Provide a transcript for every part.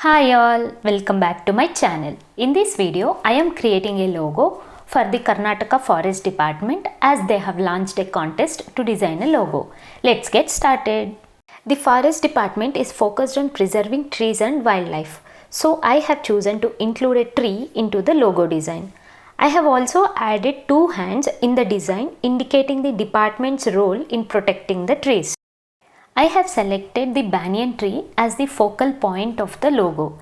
Hi all, welcome back to my channel. In this video, I am creating a logo for the Karnataka Forest Department as they have launched a contest to design a logo. Let's get started. The Forest Department is focused on preserving trees and wildlife. So I have chosen to include a tree into the logo design. I have also added two hands in the design indicating the department's role in protecting the trees. I have selected the banyan tree as the focal point of the logo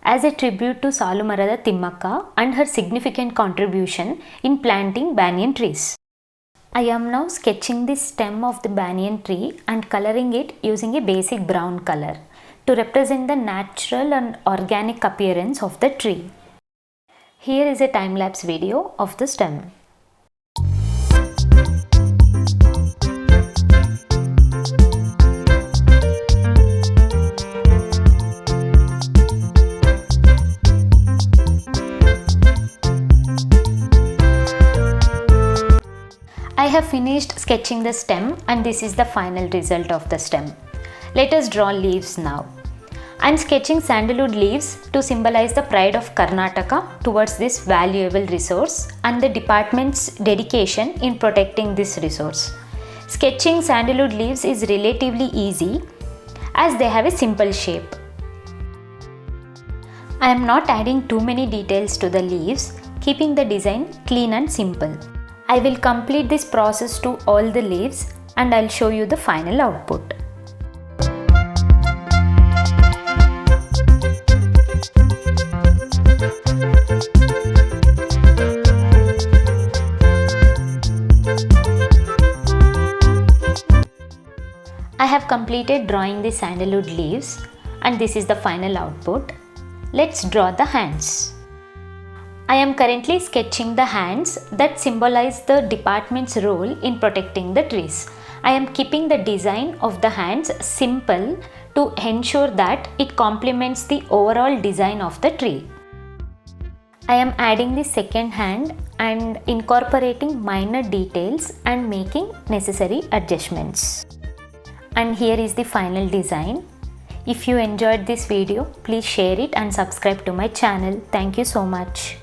as a tribute to Salumarada Timmaka and her significant contribution in planting banyan trees. I am now sketching the stem of the banyan tree and coloring it using a basic brown color to represent the natural and organic appearance of the tree. Here is a time-lapse video of the stem. I have finished sketching the stem and this is the final result of the stem. Let us draw leaves now. I am sketching sandalwood leaves to symbolize the pride of Karnataka towards this valuable resource and the department's dedication in protecting this resource. Sketching sandalwood leaves is relatively easy as they have a simple shape. I am not adding too many details to the leaves, keeping the design clean and simple. I will complete this process to all the leaves and I'll show you the final output. I have completed drawing the sandalwood leaves and this is the final output. Let's draw the hands. I am currently sketching the hands that symbolize the department's role in protecting the trees. I am keeping the design of the hands simple to ensure that it complements the overall design of the tree. I am adding the second hand and incorporating minor details and making necessary adjustments. And here is the final design. If you enjoyed this video, please share it and subscribe to my channel. Thank you so much.